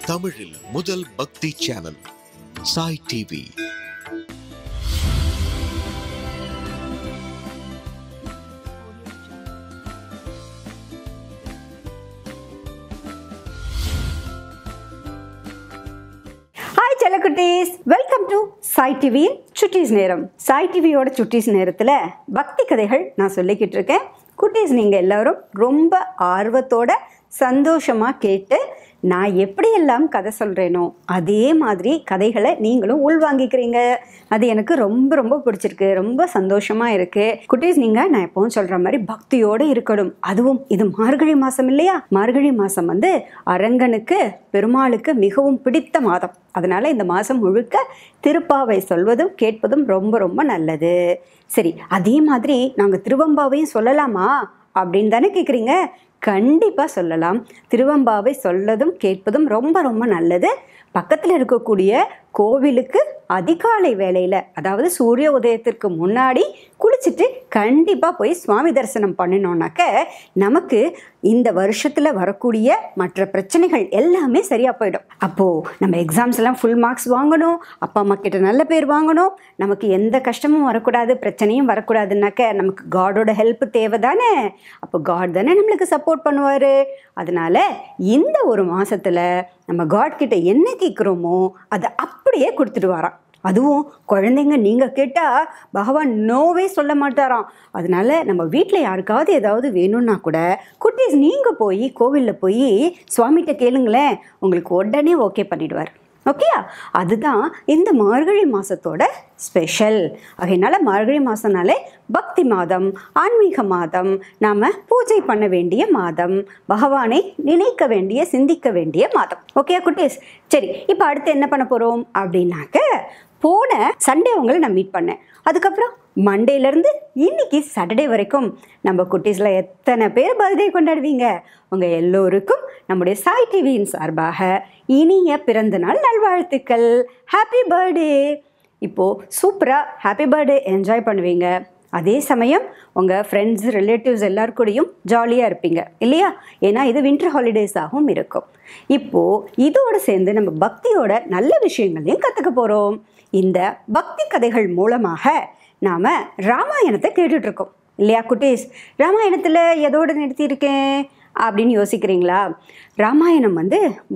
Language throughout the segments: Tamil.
தமிழில் முதல் பக்தி சேனல் சாய் டிவி. ஹாய் செல்லக்குட்டீஸ், வெல்கம் டு சாய் டிவியின் சுட்டீஸ் நேரம். சாய் டிவியோட சுட்டீஸ் நேரத்தில் பக்தி கதைகள் நான் சொல்லிக்கிட்டு இருக்கேன். குட்டீஸ், நீங்கள் எல்லோரும் ரொம்ப ஆர்வத்தோட சந்தோஷமாக கேட்டு நான் எப்படியெல்லாம் கதை சொல்கிறேனோ அதே மாதிரி கதைகளை நீங்களும் உள்வாங்கிக்கிறீங்க. அது எனக்கு ரொம்ப ரொம்ப பிடிச்சிருக்கு, ரொம்ப சந்தோஷமாக இருக்குது. குட்டீஸ், நீங்கள் நான் எப்பவும் சொல்கிற மாதிரி பக்தியோடு இருக்கணும். அதுவும் இது மார்கழி மாதம் இல்லையா? மார்கழி மாதம் அரங்கனுக்கு, பெருமாளுக்கு மிகவும் பிடித்த மாதம். அதனால் இந்த மாதம் முழுக்க திருப்பாவை சொல்வதும் கேட்பதும் ரொம்ப ரொம்ப நல்லது. சரி, அதே மாதிரி நாங்கள் திருவம்பாவையும் சொல்லலாமா அப்படின்னு தானே கேட்குறீங்க? கண்டிப்பாக சொல்லலாம். திருவம்பாவை சொல்லதும் கேட்பதும் ரொம்ப ரொம்ப நல்லது. பக்கத்தில் இருக்கக்கூடிய கோவிலுக்கு அதிகாலை வேளையில், அதாவது சூரிய உதயத்திற்கு முன்னாடி குளிச்சுட்டு கண்டிப்பாக போய் சுவாமி தரிசனம் பண்ணினோன்னாக்க நமக்கு இந்த வருஷத்தில் வரக்கூடிய மற்ற பிரச்சனைகள் எல்லாமே சரியாக போயிடும். அப்போது நம்ம எக்ஸாம்ஸ் எல்லாம் ஃபுல் மார்க்ஸ் வாங்கணும், அப்பா அம்மா கிட்ட நல்ல பேர் வாங்கணும், நமக்கு எந்த கஷ்டமும் வரக்கூடாது, பிரச்சனையும் வரக்கூடாதுன்னாக்க நமக்கு காடோட ஹெல்ப் தேவை தானே. அப்போ காட் தானே நம்மளுக்கு சப்போர்ட் பண்ணுவார். அதனால் இந்த ஒரு மாதத்தில் நம்ம காட் கிட்ட என்ன கேட்குறோமோ அதை அப்படியே கொடுத்துட்டு வரோம். அதுவும் குழந்தைங்க நீங்கள் கேட்டால் பகவான் நோவே சொல்ல மாட்டாராம். அதனால நம்ம வீட்டில் யாருக்காவது ஏதாவது வேணும்னா கூட குட்டீஸ் நீங்கள் போய் கோவிலில் போய் சுவாமிகிட்ட கேளுங்களேன், உங்களுக்கு உடனே ஓகே பண்ணிடுவார். ஓகேயா? அதுதான் இந்த மார்கழி மாதத்தோட ஸ்பெஷல். அதனால் மார்கழி மாதம்னாலே பக்தி மாதம், ஆன்மீக மாதம், நாம் பூஜை பண்ண வேண்டிய மாதம், பகவானை நினைக்க வேண்டிய, சிந்திக்க வேண்டிய மாதம். ஓகேயா குட்டீஸ்? சரி, இப்போ அடுத்து என்ன பண்ண போகிறோம் அப்படின்னாக்க, போன சண்டே உங்களை நான் மீட் பண்ணேன். அதுக்கப்புறம் மண்டேலேருந்து இன்னைக்கு சாட்டர்டே வரைக்கும் நம்ம குட்டீஸில் எத்தனை பேர் பர்த்டே கொண்டாடுவீங்க? உங்கள் எல்லோருக்கும் நம்முடைய சாய் டிவியின் சார்பாக இனிய பிறந்தநாள் நல்வாழ்த்துக்கள். Happy birthday. இப்போது சூப்பராக ஹாப்பி பர்த்டே என்ஜாய் பண்ணுவீங்க. அதே சமயம் உங்கள் ஃப்ரெண்ட்ஸ், ரிலேட்டிவ்ஸ் எல்லாருக்கூடையும் ஜாலியாக இருப்பீங்க இல்லையா? ஏன்னா இது வின்டர் ஹாலிடேஸாகவும் இருக்கும். இப்போது இதோடு சேர்ந்து நம்ம பக்தியோட நல்ல விஷயங்களையும் கற்றுக்க போகிறோம். இந்த பக்தி கதைகள் மூலமாக நாம் ராமாயணத்தை கேட்டுட்ருக்கோம் இல்லையா குட்டீஸ்? ராமாயணத்தில் எதோடு நிறுத்தியிருக்கேன் அப்படின்னு யோசிக்கிறீங்களா? ராமாயணம்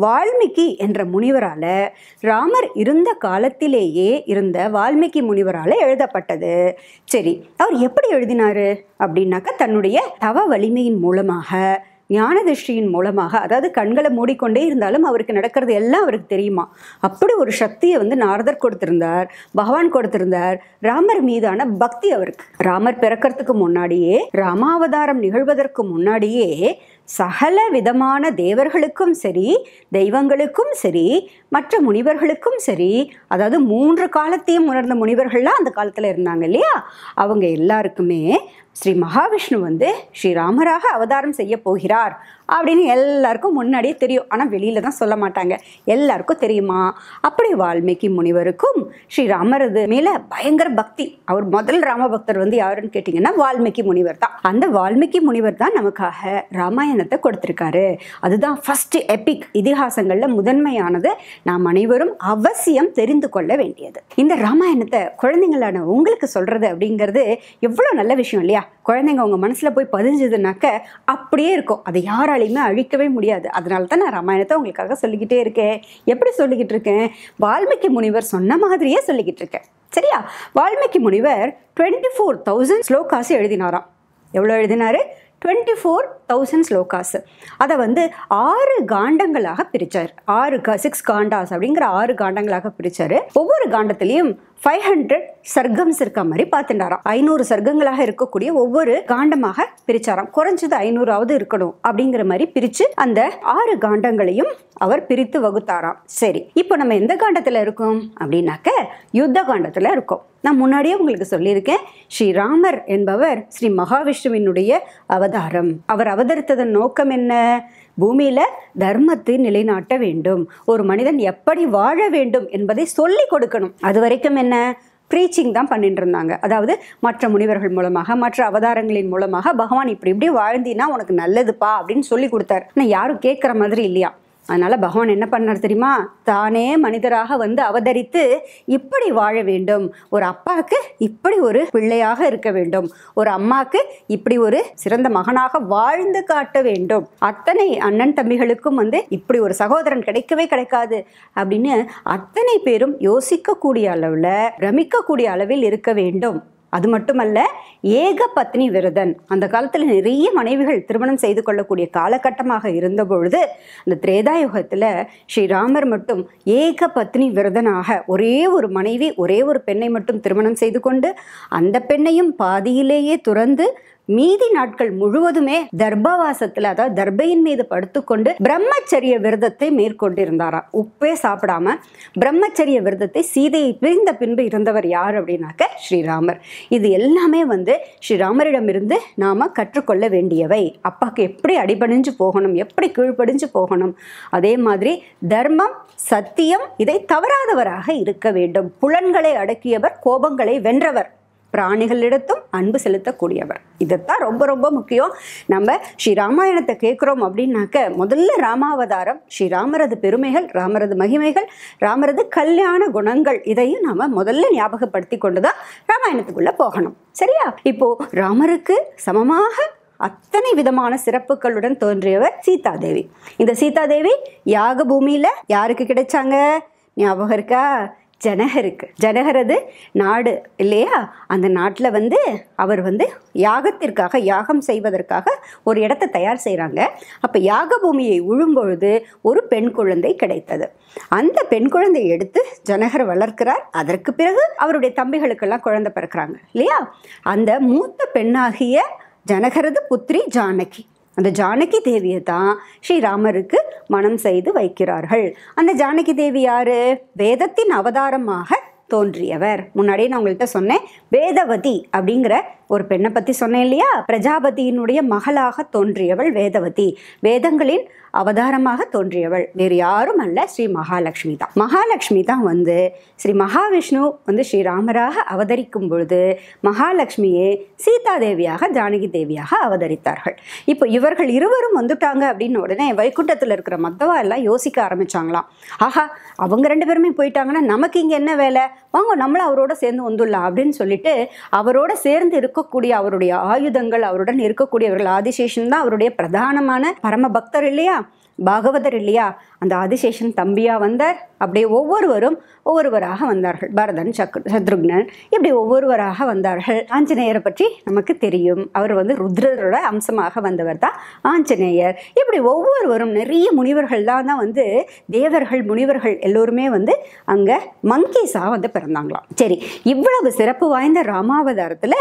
வால்மீகி என்ற முனிவரால், ராமர் இருந்த காலத்திலேயே இருந்த வால்மீகி முனிவரால் எழுதப்பட்டது. சரி, அவர் எப்படி எழுதினார் அப்படின்னாக்கா, தன்னுடைய தவ வலிமையின் மூலமாக, ஞான திருஷ்டியின் மூலமாக, அதாவது கண்களை மூடிக்கொண்டே இருந்தாலும் அவருக்கு நடக்கிறது எல்லாம் அவருக்கு தெரியுமா. அப்படி ஒரு சக்தியை நாரதர் கொடுத்திருந்தார், பகவான் கொடுத்திருந்தார். ராமர் மீதான பக்தி அவருக்கு. ராமர் பிறக்கிறதுக்கு முன்னாடியே, ராமாவதாரம் நிகழ்வதற்கு முன்னாடியே சகல விதமான தேவர்களுக்கும் சரி, தெய்வங்களுக்கும் சரி, மற்ற முனிவர்களுக்கும் சரி, அதாவது 3 காலத்தையும் உணர்ந்த முனிவர்கள்லாம் அந்த காலத்தில் இருந்தாங்க இல்லையா? அவங்க எல்லாருக்குமே ஸ்ரீ மகாவிஷ்ணு ஸ்ரீராமராக அவதாரம் செய்ய போகிறார் அப்படின்னு எல்லாருக்கும் முன்னாடியே தெரியும். ஆனால் வெளியில் தான் சொல்ல மாட்டாங்க, எல்லாருக்கும் தெரியுமா? அப்படி வால்மீகி முனிவருக்கும் ஸ்ரீராமரது மேலே பயங்கர பக்தி. அவர் முதல் ராமபக்தர் யாருன்னு கேட்டிங்கன்னா வால்மீகி முனிவர் தான். அந்த வால்மீகி முனிவர் தான் நமக்காக ராமாயணத்தை கொடுத்துருக்காரு. அதுதான் ஃபர்ஸ்ட் எபிக், இதிகாசங்களில் முதன்மையானது. நாம் அனைவரும் அவசியம் தெரிந்து கொள்ள வேண்டியது. இந்த ராமாயணத்தை குழந்தைங்களான உங்களுக்கு சொல்கிறது அப்படிங்கிறது எவ்வளோ நல்ல விஷயம் இல்லையா? குழந்தைங்க உங்கள் மனசில் போய் பதிஞ்சதுனாக்க அப்படியே இருக்கும், அதை யாராலையுமே அழிக்கவே முடியாது. அதனால தான் நான் ராமாயணத்தை உங்களுக்காக சொல்லிக்கிட்டே இருக்கேன். எப்படி சொல்லிக்கிட்டு இருக்கேன்? வால்மீகி முனிவர் சொன்ன மாதிரியே சொல்லிக்கிட்டு இருக்கேன். சரியா? வால்மீகி முனிவர் 24,000 ஸ்லோகாஸ் எழுதினாராம். எவ்வளோ எழுதினாரு? 24,000 ஸ்லோகாஸ். அதை 6 காண்டங்களாக பிரித்தார். 6 காண்டாஸ் அப்படிங்கிற 6 காண்டங்களாக பிரித்தார். ஒவ்வொரு காண்டத்திலையும் 500 சர்க்கம்ஸ் இருக்க மாதிரி பார்த்துட்டாராம். 500 சர்க்கங்களாக இருக்கக்கூடிய ஒவ்வொரு காண்டமாக பிரிச்சாராம். குறைஞ்சது 500ஆவது இருக்கணும் அப்படிங்கிற மாதிரி பிரித்து அந்த 6 காண்டங்களையும் அவர் பிரித்து வகுத்தாராம். சரி, இப்போ நம்ம எந்த காண்டத்தில் இருக்கோம் அப்படின்னாக்க யுத்த காண்டத்தில் இருக்கோம். நான் முன்னாடியே உங்களுக்கு சொல்லியிருக்கேன், ஸ்ரீராமர் என்பவர் ஸ்ரீ மகாவிஷ்ணுவினுடைய அவதாரம். அவர் அவதரித்ததன் நோக்கம் என்ன? பூமியில் தர்மத்தை நிலைநாட்ட வேண்டும், ஒரு மனிதன் எப்படி வாழ வேண்டும் என்பதை சொல்லி கொடுக்கணும். அது வரைக்கும் என்ன? ப்ரீச்சிங் தான் பண்ணிட்டு இருந்தாங்க. அதாவது மற்ற முனிவர்கள் மூலமாக, மற்ற அவதாரங்களின் மூலமாக பகவான் இப்படி இப்படி வாழ்ந்தினா உனக்கு நல்லதுப்பா அப்படின்னு சொல்லி கொடுத்தாரு. ஆனால் யாரும் கேட்குற மாதிரி இல்லையா? அதனால பகவான் என்ன பண்ணார் தெரியுமா? தானே மனிதராக வந்து அவதரித்து இப்படி வாழ வேண்டும், ஒரு அப்பாவுக்கு இப்படி ஒரு பிள்ளையாக இருக்க வேண்டும், ஒரு அம்மாவுக்கு இப்படி ஒரு சிறந்த மகனாக வாழ்ந்து காட்ட வேண்டும், அத்தனை அண்ணன் தம்பிகளுக்கும் வந்து இப்படி ஒரு சகோதரன் கிடைக்கவே கிடைக்காது அப்படின்னு அத்தனை பேரும் யோசிக்கக்கூடிய அளவில், பிரமிக்கக்கூடிய அளவில் இருக்க வேண்டும். அது மட்டுமல்ல, ஏக பத்னி விரதன். அந்த காலத்தில் நிறைய மனைவிகள் திருமணம் செய்து கொள்ளக்கூடிய காலகட்டமாக இருந்த பொழுது, அந்த திரேதாயுகத்தில் ஸ்ரீராமர் மட்டும் ஏக பத்னி விரதனாக ஒரே ஒரு மனைவி, ஒரே ஒரு பெண்ணை மட்டும் திருமணம் செய்து கொண்டு அந்த பெண்ணையும் பாதியிலேயே துறந்து மீதி நாட்கள் முழுவதுமே தர்பவாசத்துல, அதாவது தர்பையின் மீது படுத்துக்கொண்டு பிரம்மச்சரிய விரதத்தை மேற்கொண்டிருந்தாராம். உப்பே சாப்பிடாம பிரம்மச்சரிய விரதத்தை சீதையை பிரிந்த பின்பு இருந்தவர் யார் அப்படின்னாக்க ஸ்ரீராமர். இது எல்லாமே வந்து ஸ்ரீராமரிடமிருந்து நாம கற்றுக்கொள்ள வேண்டியவை. அப்பாக்கு எப்படி அடிபணிஞ்சு போகணும், எப்படி கீழ்ப்படிஞ்சு போகணும், அதே மாதிரி தர்மம் சத்தியம் இதை தவறாதவராக இருக்க வேண்டும். புலன்களை அடக்கியவர், கோபங்களை வென்றவர், பிராணிகளிடத்தும் அன்பு செலுத்தக்கூடியவர். இதைத்தான் ரொம்ப ரொம்ப முக்கியம். நம்ம ஸ்ரீராமாயணத்தை கேட்குறோம் அப்படின்னாக்க முதல்ல ராமாவதாரம், ஸ்ரீராமரது பெருமைகள், ராமரது மகிமைகள், ராமரது கல்யாண குணங்கள், இதையும் நாம முதல்ல ஞாபகப்படுத்தி கொண்டுதான் ராமாயணத்துக்குள்ள போகணும். சரியா? இப்போ ராமருக்கு சமமாக அத்தனை விதமான சிறப்புகளுடன் தோன்றியவர் சீதாதேவி. இந்த சீதாதேவி யாக பூமியில யாருக்கு கிடைச்சாங்க? ஞாபகம் இருக்கா? ஜனகருக்கு. ஜனகரது நாடு இல்லையா? அந்த நாட்டில் வந்து அவர் வந்து யாகத்திற்காக, யாகம் செய்வதற்காக ஒரு இடத்தை தயார் செய்கிறாங்க. அப்போ யாக பூமியை உழும்பொழுது ஒரு பெண் குழந்தை கிடைத்தது. அந்த பெண் குழந்தையை எடுத்து ஜனகர் வளர்க்கிறார். அதற்கு பிறகு அவருடைய தம்பிகளுக்கெல்லாம் குழந்தை பிறக்கிறாங்க இல்லையா? அந்த மூத்த பெண்ணாகிய ஜனகரது புத்திரி ஜானகி, அந்த ஜானகி தேவியை தான் ஸ்ரீராமருக்கு மனம் செய்து வைக்கிறார்கள். அந்த ஜானகி தேவி யாரு? வேதத்தின் அவதாரமாக தோன்றியவர். முன்னாடியே நான் உங்கள்கிட்ட சொன்னேன், வேதவதி அப்படிங்கிற ஒரு பெண்ணை பற்றி சொன்னேன் இல்லையா? பிரஜாபதியினுடைய மகளாக தோன்றியவள் வேதவதி. வேதங்களின் அவதாரமாக தோன்றியவள் வேறு யாரும் அல்ல, ஸ்ரீ மகாலட்சுமி தான். மகாலட்சுமி தான் வந்து ஸ்ரீ மகாவிஷ்ணு வந்து ஸ்ரீராமராக அவதரிக்கும் பொழுது மகாலட்சுமியே சீதாதேவியாக, ஜானகி தேவியாக அவதரித்தார்கள். இப்போ இவர்கள் இருவரும் வந்துட்டாங்க அப்படின்னு உடனே வைகுண்டத்தில் இருக்கிற மத்தவா எல்லாம் யோசிக்க ஆரம்பிச்சாங்களாம். ஆஹா, அவங்க ரெண்டு பேருமே போயிட்டாங்கன்னா நமக்கு இங்கே என்ன வேலை, வாங்க நம்மளும் அவரோட சேர்ந்து வந்துடலாம் அப்படின்னு சொல்லிட்டு அவரோட சேர்ந்து இருக்கக்கூடிய அவருடைய ஆயுதங்கள், அவருடன் இருக்கக்கூடியவர்கள், ஆதிசேஷன் தான் அவருடைய பிரதானமான பரம பக்தர் இல்லையா, பாகவதர் இல்லையா? அந்த ஆதிசேஷன் தம்பியா வந்தார். அப்படியே ஒவ்வொருவரும் ஒவ்வொருவராக வந்தார்கள். பரதன், சத்ருக்னன், இப்படி ஒவ்வொருவராக வந்தார்கள். ஆஞ்சநேயரை பற்றி நமக்கு தெரியும். அவர் வந்து ருத்ரரோட அம்சமாக வந்தவர் தான் ஆஞ்சநேயர். இப்படி ஒவ்வொருவரும் நிறைய முனிவர்கள் தான் வந்து தேவர்கள், முனிவர்கள் எல்லோருமே வந்து அங்க மங்கீஸா வந்து பிறந்தாங்களாம். சரி, இவ்வளவு சிறப்பு வாய்ந்த ராமாவதாரத்துல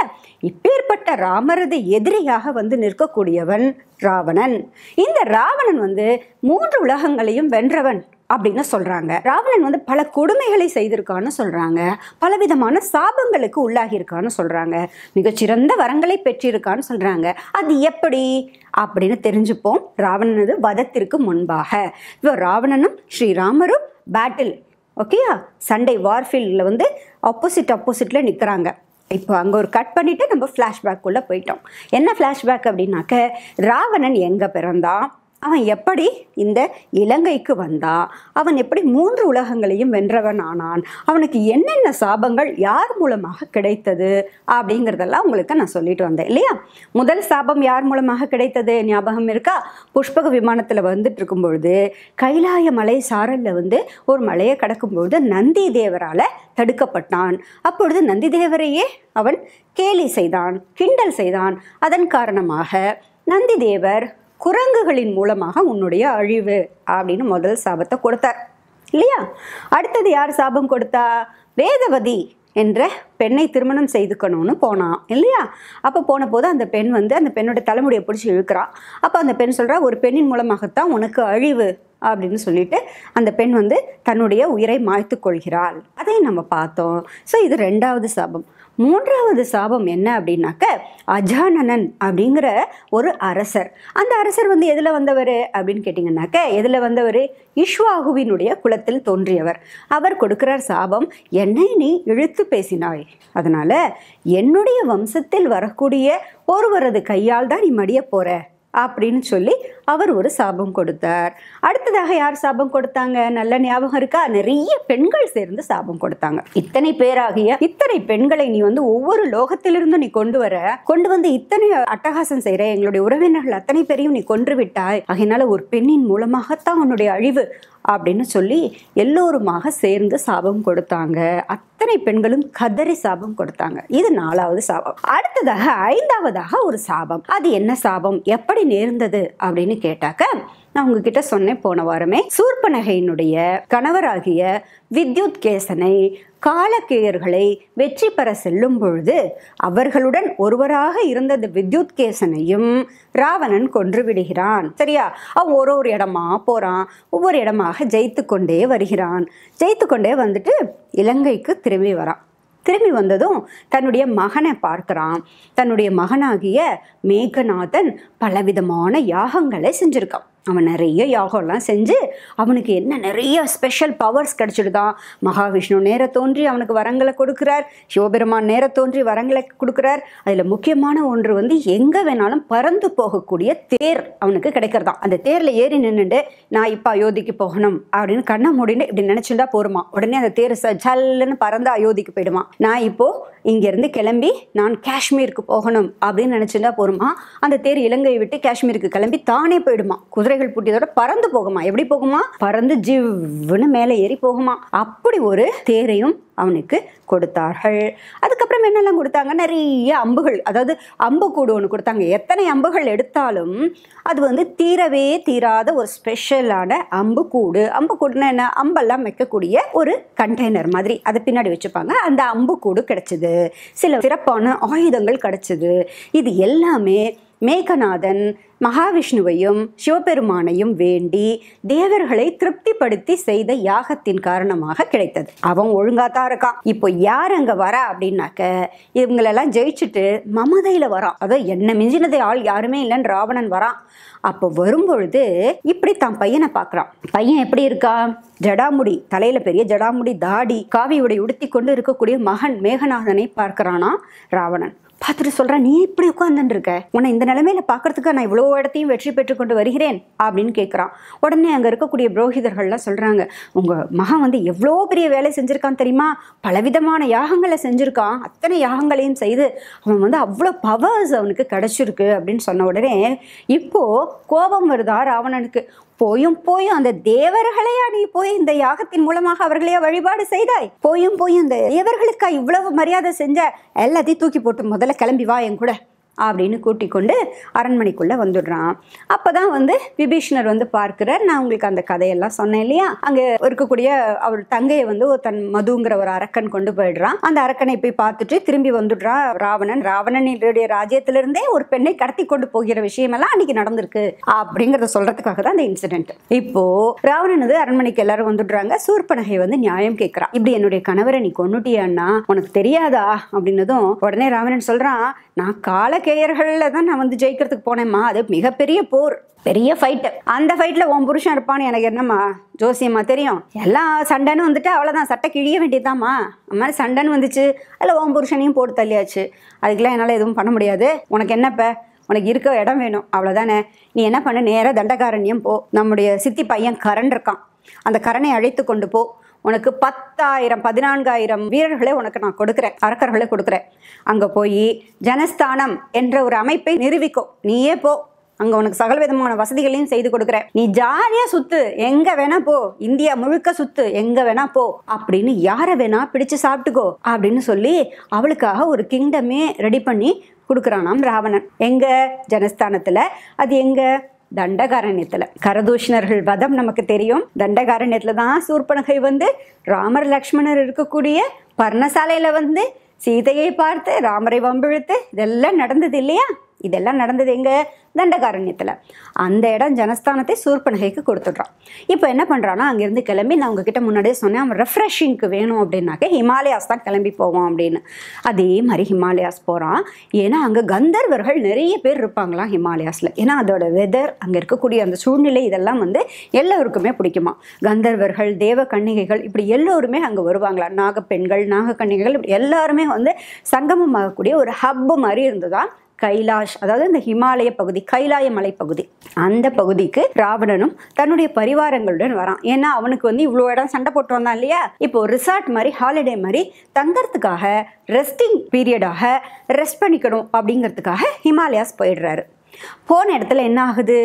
இப்பேற்பட்ட ராமரது எதிரியாக வந்து நிற்கக்கூடியவன் ராவணன். இந்த ராவணன் வந்து 3 உலகங்களையும் வென்றவன் அப்படின்னு சொல்றாங்க. ராவணன் வந்து பல கொடுமைகளை செய்திருக்கான்னு சொல்றாங்க, பலவிதமான சாபங்களுக்கு உள்ளாகி இருக்கான்னு சொல்றாங்க, மிகச்சிறந்த வரங்களை பெற்றிருக்கான்னு சொல்றாங்க. அது எப்படி அப்படின்னு தெரிஞ்சுப்போம் ராவணனது வதத்திற்கு முன்பாக. இப்போ ராவணனும் ஸ்ரீராமரும் பேட்டில், ஓகேயா, சண்டை, வார்ஃபீல்டில் வந்து ஆப்போசிட்ல நிற்கிறாங்க. இப்போ அங்கே ஒரு கட் பண்ணிவிட்டு நம்ம ஃப்ளாஷ்பேக்குள்ளே போயிட்டோம். என்ன ஃப்ளாஷ்பேக் அப்படின்னாக்க, ராவணன் எங்கே பிறந்தான், அவன் எப்படி இந்த இலங்கைக்கு வந்தான், அவன் எப்படி 3 உலகங்களையும் வென்றவன் ஆனான், அவனுக்கு என்னென்ன சாபங்கள் யார் மூலமாக கிடைத்தது அப்படிங்கிறதெல்லாம் உங்களுக்கு நான் சொல்லிட்டு வந்தேன் இல்லையா? முதல் சாபம் யார் மூலமாக கிடைத்தது ஞாபகம் இருக்கா? புஷ்பக விமானத்தில் வந்துட்டு இருக்கும் பொழுது கைலாய மலை சாரலில் வந்து ஒரு மலையை கடக்கும்பொழுது நந்தி தேவரால் தடுக்கப்பட்டான். அப்பொழுது நந்தி தேவரையே அவன் கேலி செய்தான், கிண்டல் செய்தான். அதன் காரணமாக நந்தி தேவர் குரங்குகளின் மூலமாக உன்னுடைய அழிவு அப்படின்னு முதல் சாபத்தை கொடுத்தார் இல்லையா? அடுத்தது யார் சாபம் கொடுத்தா? வேதவதி என்ற பெண்ணை திருமணம் செய்துக்கணும்னு போனான் இல்லையா? அப்போ போன போது அந்த பெண் வந்து அந்த பெண்ணோட தலைமுடியை பிடிச்சி இழுக்கிறான். அப்போ அந்த பெண் சொல்கிறா, ஒரு பெண்ணின் மூலமாகத்தான் உனக்கு அழிவு அப்படின்னு சொல்லிட்டு அந்த பெண் வந்து தன்னுடைய உயிரை மாய்த்து கொள்கிறாள். அதை நம்ம பார்த்தோம். ஸோ இது 2வது சாபம். 3வது சாபம் என்ன அப்படின்னாக்க, அஜானனன் அப்படிங்கிற ஒரு அரசர். அந்த அரசர் வந்து எதில் வந்தவர் அப்படின்னு கேட்டிங்கன்னாக்க, எதில் வந்தவர்? இஷ்வாகுவினுடைய குலத்தில் தோன்றியவர். அவர் கொடுக்கிறார் சாபம், என்னை நீ இழுத்து பேசினாய், அதனால் என்னுடைய வம்சத்தில் வரக்கூடிய ஒருவரது கையால் தான் நீ மடிய போகிற அப்படின்னு சொல்லி அவர் ஒரு சாபம் கொடுத்தார். அடுத்ததாக யார் சாபம் கொடுத்தாங்க? நல்ல ஞாபகம் இருக்கா? நிறைய பெண்கள் சேர்ந்து சாபம் கொடுத்தாங்க. இத்தனை பேராகிய இத்தனை பெண்களை நீ வந்து ஒவ்வொரு லோகத்திலிருந்தும் நீ கொண்டு வந்து இத்தனை அட்டகாசம் செய்யற, எங்களுடைய உறவினர்கள் அத்தனை பேரையும் நீ கொன்று விட்டாய், அதனால ஒரு பெண்ணின் மூலமாகத்தான் உன்னுடைய அழிவு அப்படின்னு சொல்லி எல்லோருமாக சேர்ந்து சாபம் கொடுத்தாங்க. அத்தனை பெண்களும் கதறி சாபம் கொடுத்தாங்க. இது 4வது சாபம். அடுத்ததாக 5வதாக ஒரு சாபம். அது என்ன சாபம், எப்படி நேர்ந்தது அப்படின்னு கேட்டாக்க, நான் உங்ககிட்ட சொன்னேன் போன வாரமே, சூர்பனகையினுடைய கணவராகிய வித்யுத்கேசனை காலகேயர்களை வெற்றி பெற செல்லும் பொழுது அவர்களுடன் ஒருவராக இருந்த வித்யுத்கேசனையும் ராவணன் கொன்று விடுகிறான். சரியா? அவன் ஒரு இடமா போறான், ஒவ்வொரு இடமாக ஜெயித்து கொண்டே வருகிறான். ஜெயித்து கொண்டே வந்துட்டு இலங்கைக்கு திரும்பி வரான். திரும்பி வந்ததும் தன்னுடைய மகனை பார்க்கிறான். தன்னுடைய மகனாகிய மேகநாதன் பலவிதமான யாகங்களை செஞ்சிருக்கான். அவன் நிறைய யாகம்லாம் செஞ்சு அவனுக்கு என்ன நிறைய ஸ்பெஷல் பவர்ஸ் கிடைச்சிடுதான். மகாவிஷ்ணு நேர தோன்றி அவனுக்கு வரங்களை கொடுக்குறார், சிவபெருமான் நேர தோன்றி வரங்களை கொடுக்குறார். அதில் முக்கியமான ஒன்று வந்து எங்கே வேணாலும் பறந்து போகக்கூடிய தேர் அவனுக்கு கிடைக்கிறதான். அந்த தேரில் ஏறி நின்றுட்டு நான் இப்போ அயோத்திக்கு போகணும் அப்படின்னு கண்ணை மூடின்னு இப்படி நினச்சிருந்தா போருமா, உடனே அந்த தேர் ஜல்லுன்னு பறந்து அயோத்திக்கு போயிடுமா. நான் இப்போது இங்கேருந்து கிளம்பி நான் காஷ்மீருக்கு போகணும் அப்படின்னு நினச்சிருந்தா போருமா, அந்த தேர் இலங்கையை விட்டு காஷ்மீருக்கு கிளம்பி தானே போயிடுமா. குதிரைகள் பூட்டியதோட பறந்து போகுமா. எப்படி போகுமா? பறந்து ஜிவ்னு மேலே ஏறி போகுமா. அப்படி ஒரு தேரையும் அவனுக்கு கொடுத்தார்கள். அதுக்கப்புறம் என்னெல்லாம் கொடுத்தாங்க? நிறைய அம்புகள், அதாவது அம்புக்கூடு ஒன்று கொடுத்தாங்க. எத்தனை அம்புகள் எடுத்தாலும் அது வந்து தீரவே தீராத ஒரு ஸ்பெஷலான அம்புக்கூடு. அம்புக்கூடுன்னா என்ன? அம்பெல்லாம் வைக்கக்கூடிய ஒரு கண்டெய்னர் மாதிரி அதை பின்னாடி வச்சுப்பாங்க. அந்த அம்புக்கூடு கிடைச்சிது. சில சிறப்பான ஆயுதங்கள் கிடைச்சிது. இது எல்லாமே மேகநாதன் மகாவிஷ்ணுவையும் சிவபெருமானையும் வேண்டி தேவர்களை திருப்திப்படுத்தி செய்த யாகத்தின் காரணமாக கிடைத்தது. அவன் ஒழுங்காத்தான் இருக்கான். இப்போ யார் அங்க வரா அப்படின்னாக்க, இவங்களெல்லாம் ஜெயிச்சுட்டு மமதையில வரான். அதாவது என்ன மிஞ்சினது ஆள் யாருமே இல்லைன்னு ராவணன் வரான். அப்போ வரும்பொழுது இப்படி தான் பையனை பார்க்குறான். பையன் எப்படி இருக்கா? ஜடாமுடி, தலையில பெரிய ஜடாமுடி, தாடி, காவி உடை உடுத்தி கொண்டு இருக்கக்கூடிய மகன் மேகநாதனை பார்க்கிறானா ராவணன். பார்த்துட்டு சொல்றான், நீ இப்படி உட்கார்ந்துட்டு இருக்க, உன்னை இந்த நிலைமையில பாக்குறதுக்கு நான் இவ்வளோ இடத்தையும் வெற்றி பெற்று கொண்டு வருகிறேன் அப்படின்னு கேட்குறான். உடனே அங்க இருக்கக்கூடிய புரோகிதர்கள்லாம் சொல்றாங்க, உங்க மகன் வந்து எவ்வளோ பெரிய வேலை செஞ்சிருக்கான் தெரியுமா, பலவிதமான யாகங்களை செஞ்சிருக்கான், அத்தனை யாகங்களையும் செய்து அவன் வந்து அவ்வளோ பவர்ஸ் அவனுக்கு கிடைச்சிருக்கு அப்படின்னு சொன்ன உடனே இப்போ கோபம் வருதா ராவணனுக்கு. போயும் அந்த தேவர்களையா நீ போய் இந்த யாகத்தின் மூலமாக அவர்களையா வழிபாடு செய்தாய்? போயும் இந்த தேவர்களுக்கா இவ்வளவு மரியாதை செஞ்ச? எல்லாத்தையும் தூக்கி போட்டு முதல்ல கிளம்பி வா என் கூட அப்படின்னு கூட்டிக் கொண்டு அரண்மனைக்குள்ள வந்துடுறான். அப்பதான் வந்து விபீஷணர் வந்து பார்க்கிறார். நான் உங்களுக்கு அந்த கதையெல்லாம் சொன்னேன் இல்லையா, அங்க இருக்கக்கூடிய அவர் தங்கையை வந்து தன் மதுங்கிற ஒரு அரக்கன் கொண்டு போயிடுறான். அந்த அரக்கனை போய் பார்த்துட்டு திரும்பி வந்துடுறான் ராவணனுடைய ராஜ்யத்திலிருந்தே ஒரு பெண்ணை கடத்தி கொண்டு போகிற விஷயம் எல்லாம் அன்னைக்கு நடந்திருக்கு அப்படிங்கறத சொல்றதுக்காக தான் அந்த இன்சிடென்ட். இப்போ ராவணன் வந்து அரண்மனைக்கு எல்லாரும் வந்துடுறாங்க. சூர்பனகை வந்து நியாயம் கேட்கிறா, இப்படி என்னுடைய கணவரை நீ கொன்னுட்டியான்னா உனக்கு தெரியாதா அப்படின்னதும் உடனே ராவணன் சொல்றான், நான் காலகேயர்கள்ல தான் நான் வந்து ஜெயிக்கிறதுக்கு போனேம்மா, அது மிகப்பெரிய போர், பெரிய ஃபைட்டு. அந்த ஃபைட்ல உன் புருஷன் இருப்பான்னு எனக்கு என்னம்மா ஜோசியம்மா தெரியும்? எல்லாம் சண்டைன்னு வந்துட்டு அவ்வளோதான், சட்டை கிழிய வேண்டியதாம்மா. அந்த மாதிரி சண்டைன்னு வந்துச்சு, அதில் உன் புருஷனையும் போட்டு தள்ளியாச்சு. அதுக்கெல்லாம் என்னால் எதுவும் பண்ண முடியாது. உனக்கு என்னப்ப, உனக்கு இருக்க இடம் வேணும் அவ்வளோதானே. நீ என்ன பண்ணு, நேராக தண்டகாரண்யம் போ. நம்முடைய சித்தி பையன் கரண் இருக்கான், அந்த கரனை அழைத்து கொண்டு போ. உனக்கு 10,000 14,000 வீரர்களை உனக்கு நான் கொடுக்குறேன், அரக்கர்களை கொடுக்குறேன். அங்கே போய் ஜனஸ்தானம் என்ற ஒரு அமைப்பை நிறுவிக்கோ, நீயே போ. அங்கே உனக்கு சகல விதமான வசதிகளையும் செய்து கொடுக்குறேன். நீ ஜாலியாக சுத்து, எங்கே வேணா போ, இந்தியா முழுக்க சுத்து, எங்கே வேணா போ அப்படின்னு யாரை வேணா பிடிச்சு சாப்பிட்டுக்கோ அப்படின்னு சொல்லி அவளுக்காக ஒரு கிங்டமே ரெடி பண்ணி கொடுக்குறானாம் ராவணன். எங்க? ஜனஸ்தானத்தில். அது எங்க? தண்டகாரண்யத்துல. கரதூஷணர்கள் வதம் நமக்கு தெரியும். தண்டகாரண்யத்துல தான் சூர்பனகை வந்து ராமர் லக்ஷ்மணர் இருக்கக்கூடிய பர்ணசாலையில வந்து சீதையை பார்த்து ராமரை வம்பிழுத்து இதெல்லாம் நடந்தது இல்லையா? இதெல்லாம் நடந்தது எங்க? தண்டகாரண்யத்தில். அந்த இடம் ஜனஸ்தானத்தை சூர்பனகைக்கு கொடுத்துட்றான். இப்போ என்ன பண்ணுறான்னா, அங்கேருந்து கிளம்பி, நான் உங்ககிட்ட முன்னாடியே சொன்னேன், அவன் ரெஃப்ரெஷிங்க்கு வேணும் அப்படின்னாக்க ஹிமாலயாஸ் தான் கிளம்பி போவோம் அப்படின்னு. அதே மாதிரி ஹிமாலயாஸ் போகிறான். ஏன்னா அங்கே கந்தர்வர்கள் நிறைய பேர் இருப்பாங்களாம் ஹிமாலயாஸில். ஏன்னா அதோட வெதர், அங்கே இருக்கக்கூடிய அந்த சூழ்நிலை, இதெல்லாம் வந்து எல்லோருக்குமே பிடிக்குமா. கந்தர்வர்கள், தேவ கன்னிகைகள், இப்படி எல்லோருமே அங்கே வருவாங்களாம். நாகப்பெண்கள், நாகக்கன்னிகைகள், இப்படி எல்லாருமே வந்து சங்கமமாகக்கூடிய ஒரு ஹப்பு மாதிரி இருந்துதான் கைலாஷ், அதாவது இந்த ஹிமாலய பகுதி, கைலாய மலை பகுதி, அந்த பகுதிக்கு ராவணனும் தன்னுடைய பரிவாரங்களுடன் வரான். ஏன்னா அவனுக்கு வந்து இவ்வளோ இடம் சண்டை போட்டு வந்தான் இல்லையா, இப்போ ரிசார்ட் மாதிரி ஹாலிடே மாதிரி தங்கறதுக்காக ரெஸ்டிங் பீரியடாக ரெஸ்ட் பண்ணிக்கணும் அப்படிங்கிறதுக்காக ஹிமாலயாஸ் போயிடுறாரு. போன இடத்துல என்ன ஆகுது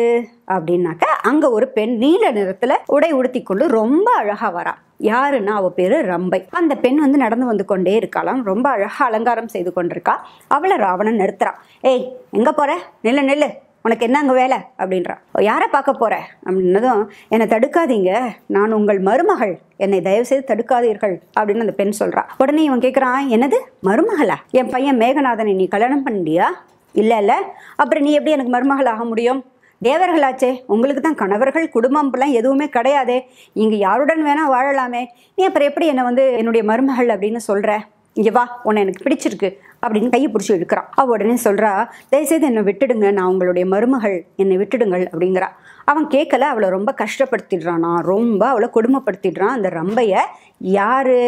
அப்படின்னாக்க, அங்க ஒரு பெண் நீல நிறத்துல உடை உடுத்தி கொண்டு ரொம்ப அழகா வரா. யாருன்னா அவ பேரு ரம்பை. அந்த பெண் வந்து நடந்து வந்து கொண்டே இருக்காளாம், ரொம்ப அழகா அலங்காரம் செய்து கொண்டிருக்கா. அவளை ராவணன் நிறுத்துறான். ஏய், எங்க போற, நில்லு நில்லு, உனக்கு என்ன அங்கே வேலை அப்படின்றா. யாரை பார்க்க போற அப்படின்னதும், என்னை தடுக்காதீங்க, நான் உங்கள் மருமகள், என்னை தயவு செய்து தடுக்காதீர்கள் அப்படின்னு அந்த பெண் சொல்றா. உடனே இவன் கேட்குறான், என்னது மருமகளா? என் பையன் மேகநாதனை நீ கல்யாணம் பண்ணியா? இல்ல, அப்புறம் நீ எப்படி எனக்கு மருமகள் ஆக முடியும்? தேவர்களாச்சே, உங்களுக்கு தான் கணவர்கள் குடும்பம்லாம் எதுவுமே கிடையாதே, இங்க யாருடன் வேணா வாழலாமே, நீ அப்புறம் எப்படி என்னை வந்து என்னுடைய மருமகள் அப்படின்னு சொல்ற? இங்கே வா, உன்னை எனக்கு பிடிச்சிருக்கு அப்படின்னு கையை பிடிச்சி எடுக்கிறான். அவ உடனே சொல்றா, தயவுசெய்து என்னை விட்டுடுங்க, நான் உங்களுடைய மருமகள், என்னை விட்டுடுங்கள் அப்படிங்கிறா. அவன் கேட்கல, அவளை ரொம்ப கஷ்டப்படுத்திடுறானா, ரொம்ப அவளை கொடுமைப்படுத்திடுறான் அந்த ரம்பைய. யாரு?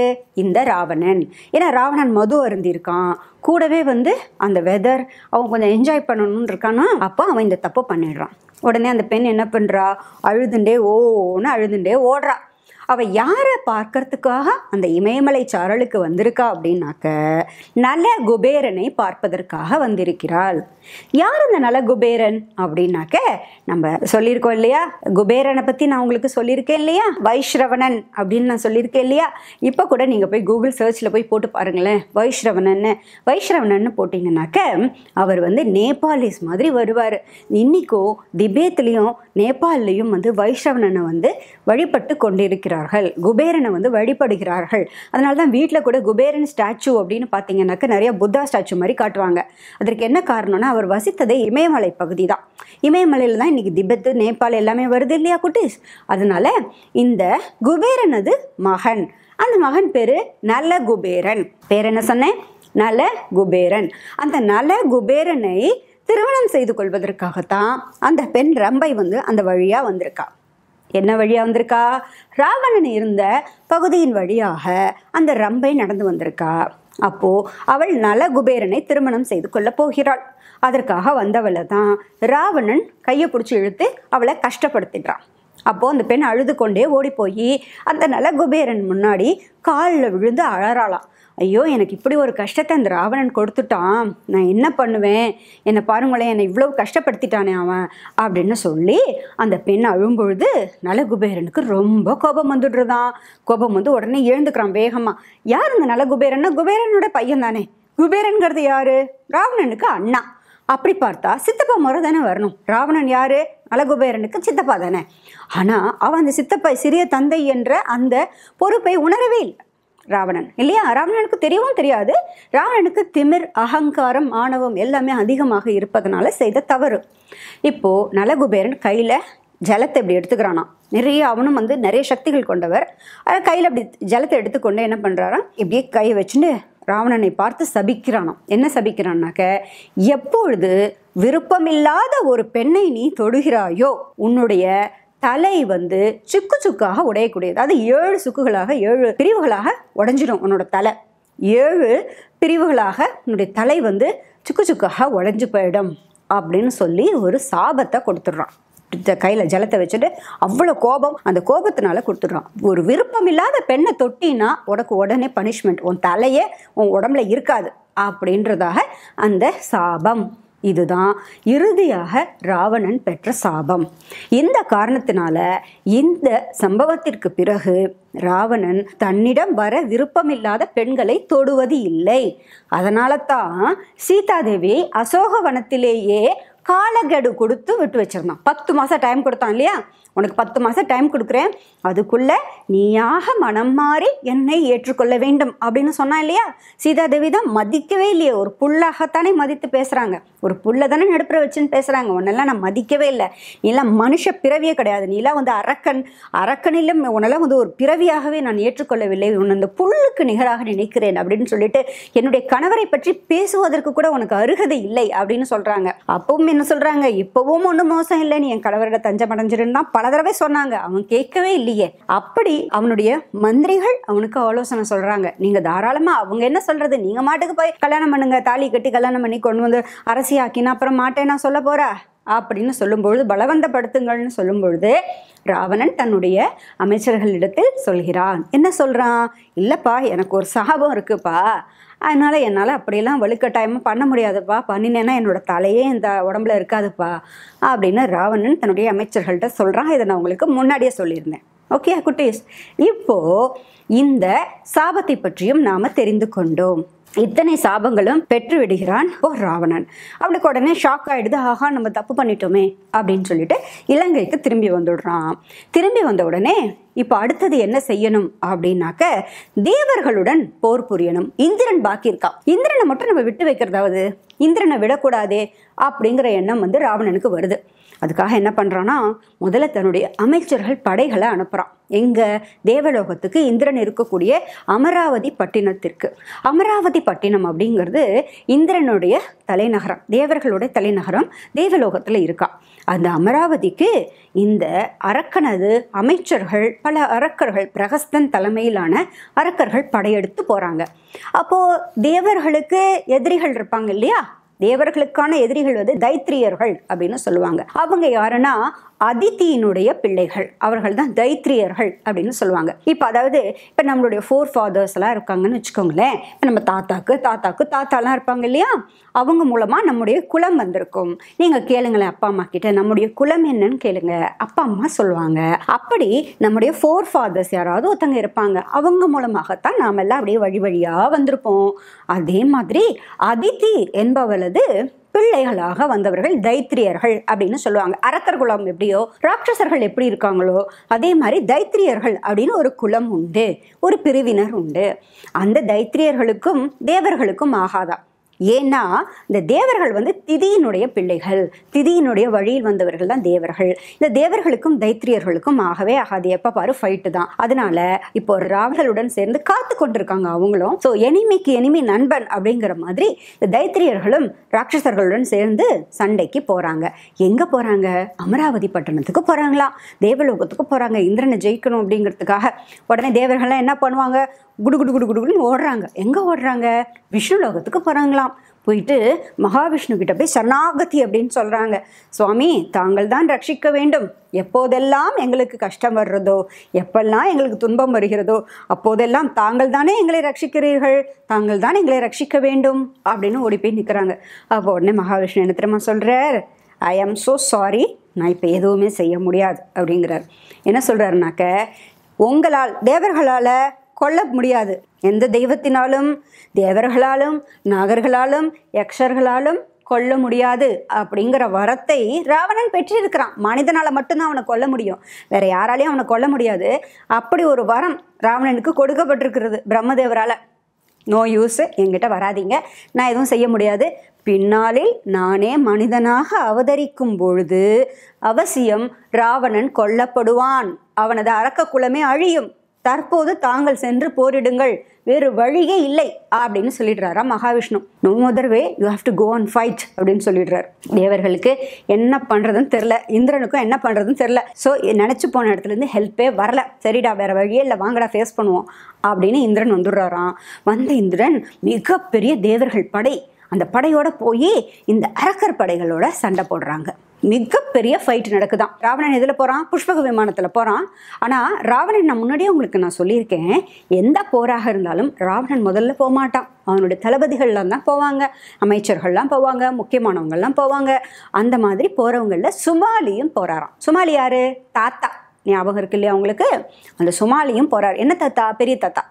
இந்த ராவணன். ஏன்னா ராவணன் மது அருந்திருக்கான், கூடவே வந்து அந்த வெதர் அவன் கொஞ்சம் என்ஜாய் பண்ணணும்னு இருக்கானா, அப்போ அவன் இந்த தப்பு பண்ணிடுறான். உடனே அந்த பெண் என்ன பண்றா, அழுதுண்டே அழுதுண்டே ஓடுறா. அவ யாரை பார்க்கறதுக்காக அந்த இமயமலை சாரலுக்கு வந்திருக்கா அப்படின்னாக்க, நல குபேரனை பார்ப்பதற்காக வந்திருக்கிறாள். யார் அந்த நல குபேரன் அப்படின்னாக்க, நம்ம சொல்லியிருக்கோம் இல்லையா, குபேரனை பத்தி நான் உங்களுக்கு சொல்லியிருக்கேன் இல்லையா, வைஷ்ரவணன் அப்படின்னு நான் சொல்லியிருக்கேன் இல்லையா. இப்போ கூட நீங்க போய் கூகுள் சர்ச்ல போய் போட்டு பாருங்களேன், வைஷ்ரவணன் போட்டீங்கன்னாக்க அவர் வந்து நேபாளிஸ் மாதிரி வருவார். இன்னைக்கும் திபேத்லையும் நேபாளிலையும் வந்து வைஷ்ரவணனை வந்து வழிபட்டு கொண்டிருக்கிறார், குபேரனை வந்து வழிபடுகிறார்கள். அதனால தான் வீட்டில் கூட குபேரன் ஸ்டாச்சு அப்படின்னு பார்த்தீங்கன்னாக்க நிறைய புத்தா ஸ்டாச்சு மாதிரி காட்டுவாங்க. அதற்கு என்ன காரணம்னா, அவர் வசித்ததே இமயமலை பகுதி தான். இமயமலையில் தான் இன்னைக்கு திபெத்து, நேபாள் எல்லாமே வருது இல்லையா குட்டீஸ். அதனால இந்த குபேரனது மகன், அந்த மகன் பேரு நல குபேரன். பேர் என்ன சொன்னேன்? நல குபேரன். அந்த நல குபேரனை திருமணம் செய்து கொள்வதற்காகத்தான் அந்த பெண் ரம்பை வந்து அந்த வழியா வந்திருக்கா. என்ன வழியா வந்திருக்கா? ராவணன் இருந்த பகுதியின் வழியாக அந்த ரம்பை நடந்து வந்திருக்கா. அப்போ அவள் நலகுபேரனை திருமணம் செய்து கொள்ள போகிறாள். அதற்காக வந்தவளை தான் ராவணன் கையை பிடிச்சி இழுத்து அவளை கஷ்டப்படுத்திடுறான். அப்போ அந்த பெண் அழுது கொண்டே ஓடி போய் அந்த நலகுபேரன் முன்னாடி காலில் விழுந்து அழறாளாம். ஐயோ, எனக்கு இப்படி ஒரு கஷ்டத்தை அந்த ராவணன் கொடுத்துட்டான், நான் என்ன பண்ணுவேன், என்னை பாருங்களேன், என்னை இவ்வளவு கஷ்டப்படுத்திட்டானே அவன் அப்படின்னு சொல்லி அந்த பெண் அழும்பொழுது நலகுபேரனுக்கு ரொம்ப கோபம் வந்துடுறதான். கோபம் வந்து உடனே எழுந்துக்கிறான் வேகமா. யார் அந்த நலகுபேரன்னா, குபேரனோட பையன் தானே. குபேரன்கிறது யாரு? ராவணனுக்கு அண்ணா. அப்படி பார்த்தா சித்தப்பா முறை தானே வரணும். ராவணன் யாரு? நலகுபேரனுக்கு சித்தப்பா தானே. ஆனா அவன் அந்த சித்தப்பா சிறிய தந்தை என்ற அந்த பொறுப்பை உணரவே இல்லை ராவணன், இல்லையா? ராவணனுக்கு தெரியவும் தெரியாது. ராவணனுக்கு திமிர், அகங்காரம், ஆணவம் எல்லாமே அதிகமாக இருப்பதனால செய்த தவறு. இப்போ நலகுபேரன் கையில ஜலத்தை இப்படி எடுத்துக்கிறானா. நிறைய அவனும் வந்து நிறைய சக்திகள் கொண்டவர். கையில் அப்படி ஜலத்தை எடுத்துக்கொண்டு என்ன பண்றாராம், இப்படியே கையை வச்சுட்டு ராவணனை பார்த்து சபிக்கிறானாம். என்ன சபிக்கிறான்னாக்க, எப்பொழுது விருப்பமில்லாத ஒரு பெண்ணை நீ தொடுகிறாயோ உன்னுடைய தலை வந்து சுக்கு சுக்காக உடையக்கூடியது. அது 7 சுக்குகளாக 7 பிரிவுகளாக உடைஞ்சிடும் உன்னோட தலை. 7 பிரிவுகளாக உன்னுடைய தலை வந்து சுக்கு சுக்காக உடைஞ்சு போயிடும் அப்படின்னு சொல்லி ஒரு சாபத்தை கொடுத்துட்றான். கையில் ஜலத்தை வச்சுட்டு அவ்வளோ கோபம், அந்த கோபத்தினால கொடுத்துட்றான். ஒரு விருப்பம் இல்லாத பெண்ணை தொட்டினா உனக்கு உடனே பனிஷ்மெண்ட், உன் தலையே உன் உடம்புல இருக்காது அப்படின்றதாக அந்த சாபம். இதுதான் இறுதியாக ராவணன் பெற்ற சாபம். இந்த காரணத்தினால இந்த சம்பவத்திற்கு பிறகு ராவணன் தன்னிடம் வர விருப்பமில்லாத பெண்களை தொடுவது இல்லை. அதனால தான் சீதாதேவியை அசோகவனத்திலேயே காலக்கெடு கொடுத்து விட்டு வச்சிருந்தான். 10 மாதம் டைம் கொடுத்தான் இல்லையா, உனக்கு 10 மாதம் டைம் கொடுக்குறேன், அதுக்குள்ள நீயாக மனம் மாறி என்னை ஏற்றுக்கொள்ள வேண்டும் அப்படின்னு சொன்னான் இல்லையா. சீதாதேவி தான் மதிக்கவே இல்லையே. ஒரு புல்லாகத்தானே மதித்து பேசுறாங்க, ஒரு புல்லை தானே நடுப்புற வச்சுன்னு பேசுறாங்க. உன்னெல்லாம் நான் மதிக்கவே இல்லை, நீலாம் மனுஷ பிறவியே கிடையாது, நீலாம் வந்து அரக்கனிலும் உன்னெல்லாம் வந்து ஒரு பிறவியாகவே நான் ஏற்றுக்கொள்ளவில்லை, உன் அந்த புல்லுக்கு நிகராக நினைக்கிறேன் அப்படின்னு சொல்லிட்டு என்னுடைய கணவரை பற்றி பேசுவதற்கு கூட உனக்கு அருகதை இல்லை அப்படின்னு சொல்றாங்க. அப்பவும் என்ன சொல்றாங்க, இப்பவும் ஒன்றும் மோசம் இல்லை, நீ என் கணவரோட தஞ்சம் அடைஞ்சிருந்தா பல தடவை சொன்னாங்க, அவன் கேட்கவே இல்லையே. அப்படி அவனுடைய மந்திரிகள் அவனுக்கு ஆலோசனை சொல்றாங்க, நீங்க தாராளமா, அவங்க என்ன சொல்றது, நீங்க மாட்டுக்கு போய் கல்யாணம் பண்ணுங்க, தாலி கட்டி கல்யாணம் பண்ணி கொண்டு வந்து அரசியல் அரசியாக்கினா அப்புறம் மாட்டேன்னா சொல்ல போறா அப்படின்னு சொல்லும்பொழுது, பலவந்தப்படுத்துங்கள்னு சொல்லும்பொழுது ராவணன் தன்னுடைய அமைச்சர்களிடத்தில் சொல்கிறான். என்ன சொல்கிறான்? இல்லைப்பா, எனக்கு ஒரு சாபம் இருக்குப்பா, அதனால் என்னால் அப்படியெல்லாம் வலுக்கட்டாயமாக பண்ண முடியாதுப்பா, பண்ணினேன்னா என்னோட தலையே இந்த உடம்புல இருக்காதுப்பா அப்படின்னு ராவணன் தன்னுடைய அமைச்சர்கள்ட்ட சொல்கிறான். இதை நான் உங்களுக்கு முன்னாடியே சொல்லியிருந்தேன். ஓகே குட்டீஸ், இப்போது இந்த சாபத்தை பற்றியும் நாம் தெரிந்து கொண்டோம். இத்தனை சாபங்களும் பெற்று விடுகிறான் ராவணன். அவனுக்கு உடனே ஷாக் ஆகிடுது. ஆஹா, நம்ம தப்பு பண்ணிட்டோமே அப்படின்னு சொல்லிட்டு இலங்கைக்கு திரும்பி வந்துடுறான். திரும்பி வந்த உடனே இப்போ அடுத்தது என்ன செய்யணும் அப்படின்னாக்க, தேவர்களுடன் போர் புரியணும். இந்திரன் பாக்கி இருக்கான். இந்திரனை மட்டும் நம்ம விட்டு வைக்கிறதாவது, இந்திரனை விடக்கூடாதே அப்படிங்கிற எண்ணம் ராவணனுக்கு வருது. அதுக்காக என்ன பண்ணுறான்னா, முதல்ல தன்னுடைய அமைச்சர்கள் படைகளை அனுப்புகிறான். எங்கே? தேவலோகத்துக்கு, இந்திரன் இருக்கக்கூடிய அமராவதி பட்டினத்திற்கு. அமராவதி பட்டினம் அப்படிங்கிறது இந்திரனுடைய தலைநகரம், தேவர்களுடைய தலைநகரம் தேவலோகத்தில் இருக்கா. அந்த அமராவதிக்கு இந்த அரக்கனது அமைச்சர்கள், பல அரக்கர்கள், பிரகஸ்தன் தலைமையிலான அரக்கர்கள் படையெடுத்து போகிறாங்க. அப்போது தேவர்களுக்கு எதிரிகள் இருப்பாங்க இல்லையா? தேவர்களுக்கான எதிரிகள் தைத்திரியர்கள் அப்படின்னு சொல்லுவாங்க. அவங்க யாருன்னா அதித்தியினுடைய பிள்ளைகள், அவர்கள் தான் தைத்திரியர்கள் அப்படின்னு சொல்லுவாங்க. இப்போ அதாவது இப்போ நம்மளுடைய ஃபோர் ஃபாதர்ஸ் எல்லாம் இருக்காங்கன்னு வச்சுக்கோங்களேன். இப்போ நம்ம தாத்தாலாம் இருப்பாங்க இல்லையா? அவங்க மூலமாக நம்முடைய குலம் வந்திருக்கும். நீங்கள் கேளுங்களேன் அப்பா அம்மா கிட்ட, நம்முடைய குலம் என்னன்னு கேளுங்க, அப்பா அம்மா சொல்லுவாங்க. அப்படி நம்முடைய ஃபோர் ஃபாதர்ஸ் யாராவது ஒருத்தங்க இருப்பாங்க, அவங்க மூலமாகத்தான் நாம் எல்லாம் அப்படியே வழி வழியாக வந்திருப்போம். அதே மாதிரி அதித்தி என்பவளது பிள்ளைகளாக வந்தவர்கள் தைத்திரியர்கள் அப்படின்னு சொல்லுவாங்க. அரக்கர் குலம் எப்படியோ, ராட்சசர்கள் எப்படி இருக்காங்களோ அதே மாதிரி தைத்திரியர்கள் அப்படின்னு ஒரு குலம் உண்டு, ஒரு பிரிவினர் உண்டு. அந்த தைத்திரியர்களுக்கும் தேவர்களுக்கும் ஆகாதான். ஏன்னா இந்த தேவர்கள் திதியினுடைய பிள்ளைகள், திதியினுடைய வழியில் வந்தவர்கள் தான் தேவர்கள். இந்த தேவர்களுக்கும் தைத்திரியர்களுக்கும் ஆகவே ஆகாது, எப்போ பாரு ஃபைட்டு தான். அதனால இப்போ ராவணனுடன் சேர்ந்து காத்து கொண்டிருக்காங்க அவங்களும். ஸோ எனிமிக்கு எனிமி நண்பன் அப்படிங்கிற மாதிரி இந்த தைத்திரியர்களும் ராட்சசர்களுடன் சேர்ந்து சண்டைக்கு போகிறாங்க. எங்கே போகிறாங்க? அமராவதி பட்டணத்துக்கு போகிறாங்களா, தேவலோகத்துக்கு போகிறாங்க, இந்திரனை ஜெயிக்கணும் அப்படிங்கிறதுக்காக. உடனே தேவர்கள்லாம் என்ன பண்ணுவாங்க? குடுகுடுன்னு ஓடுறாங்க. எங்கே ஓடுறாங்க? விஷ்ணு லோகத்துக்கு போகிறாங்களாம். போயிட்டு மகாவிஷ்ணு கிட்ட போய் சரணாகதி அப்படின்னு சொல்கிறாங்க. சுவாமி, தாங்கள் தான் ரட்சிக்க வேண்டும். எப்போதெல்லாம் எங்களுக்கு கஷ்டம் வர்றதோ, எப்பெல்லாம் எங்களுக்கு துன்பம் வருகிறதோ அப்போதெல்லாம் தாங்கள் தானே எங்களை ரட்சிக்கிறீர்கள், தாங்கள் தான் எங்களை ரட்சிக்க வேண்டும் அப்படின்னு ஓடி போய் நிற்கிறாங்க. அப்போ உடனே மகாவிஷ்ணு என்ன தெரியுமா சொல்கிறார்? ஐ ஆம் ஸோ சாரி, நான் இப்போ எதுவுமே செய்ய முடியாது அப்படிங்கிறார். என்ன சொல்கிறாருனாக்க, உங்களால், தேவர்களால் கொல்ல முடியாது, எந்த தெய்வத்தினாலும், தேவர்களாலும், நாகர்களாலும், யக்ஷர்களாலும் கொல்ல முடியாது அப்படிங்கிற வரத்தை ராவணன் பெற்றிருக்கிறான். மனிதனால் மட்டும்தான் அவனை கொல்ல முடியும், வேற யாராலையும் அவனை கொல்ல முடியாது. அப்படி ஒரு வரம் ராவணனுக்கு கொடுக்கப்பட்டிருக்கிறது பிரம்மதேவரால். நோ யூஸ், என்கிட்ட வராதிங்க, நான் எதுவும் செய்ய முடியாது. பின்னாளில் நானே மனிதனாக அவதரிக்கும் பொழுது அவசியம் ராவணன் கொல்லப்படுவான், அவனது அரக்க குலமே அழியும். தற்போது தாங்கள் சென்று போரிடுங்கள், வேறு வழியே இல்லை அப்படின்னு சொல்லிடுறாரா Mahavishnu. No other way, you have to go and fight அப்படின்னு சொல்லிடுறாரு. தேவர்களுக்கு என்ன பண்ணுறதுன்னு தெரில, இந்திரனுக்கும் என்ன பண்ணுறதுன்னு தெரில. ஸோ நினச்சி போன இடத்துலேருந்து ஹெல்ப்பே வரல. சரிடா, வேறு வழியே இல்லை, வாங்கடா ஃபேஸ் பண்ணுவோம் அப்படின்னு இந்திரன் வந்துடுறாராம். வந்த இந்திரன் மிகப்பெரிய தேவர்கள் படை, அந்த படையோட போய் இந்த அரக்கர் படைகளோட சண்டை போடுறாங்க. மிகப்பெரிய ஃபைட் நடக்குதான். ராவணன் எதில் போகிறான்? புஷ்பக விமானத்தில் போகிறான். ஆனால் ராவணன், நான் முன்னாடியே உங்களுக்கு நான் சொல்லியிருக்கேன், எந்த போராக இருந்தாலும் ராவணன் முதல்ல போக மாட்டான். அவனுடைய தளபதிகள்லாம் தான் போவாங்க, அமைச்சர்கள்லாம் போவாங்க, முக்கியமானவங்கள்லாம் போவாங்க. அந்த மாதிரி போகிறவங்களில் சுமாலியும் போகிறாராம். சுமாலி யார்? தாத்தா, ஞாபகம் இருக்கு இல்லையா உங்களுக்கு? அந்த சுமாலியும் போகிறார். என்ன தாத்தா? பெரிய தாத்தா.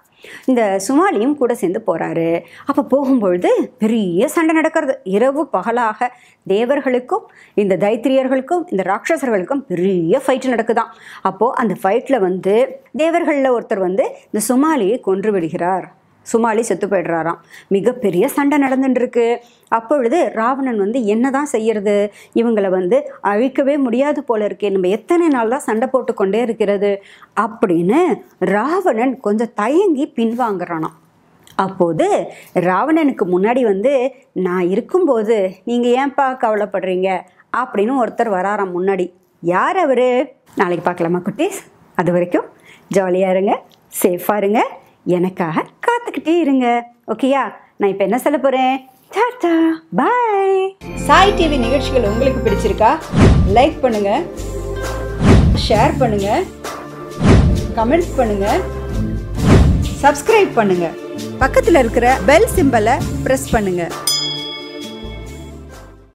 இந்த சுமாலியும் கூட சேர்ந்து போகிறாரு. அப்போ போகும்பொழுது பெரிய சண்டை நடக்கிறது. இரவு பகலாக தேவர்களுக்கும் இந்த தைத்திரியர்களுக்கும் இந்த ராட்சசர்களுக்கும் பெரிய ஃபைட்டு நடக்குதான். அப்போது அந்த ஃபைட்டில் தேவர்களில் ஒருத்தர் இந்த சுமாலியை கொன்று விடுகிறார். சுமாலி செத்து போய்டுறாராம். மிகப்பெரிய சண்டை நடந்துட்டுருக்கு. அப்பொழுது ராவணன் என்னதான் செய்யறது, இவங்களை அழிக்கவே முடியாது போல இருக்கே, நம்ம எத்தனை நாள் தான் சண்டை போட்டு கொண்டே இருக்கிறது அப்படின்னு ராவணன் கொஞ்சம் தயங்கி பின்வாங்குறானாம். அப்போது ராவணனுக்கு முன்னாடி நான் இருக்கும்போது நீங்கள் ஏன்பா கவலைப்படுறீங்க அப்படின்னு ஒருத்தர் வராராம் முன்னாடி. யார் அவர்? நாளைக்கு பார்க்கலாமா குட்டீஸ்? அது வரைக்கும் ஜாலியாக இருங்க, சேஃபாக இருங்க, எனக்காக காத்துக்கிட்டே இருங்க. ஓகேயா? நான் இப்போ என்ன சொல்ல போகிறேன்? Tata bye. சாய் டிவி நிகழ்ச்சிகள் உங்களுக்கு பிடிச்சிருக்கா? லைக் பண்ணுங்க, ஷேர் பண்ணுங்க, கமெண்ட் பண்ணுங்க, சப்ஸ்கிரைப் பண்ணுங்க, பக்கத்தில் இருக்கிற பெல் சிம்பலை பிரஸ் பண்ணுங்க.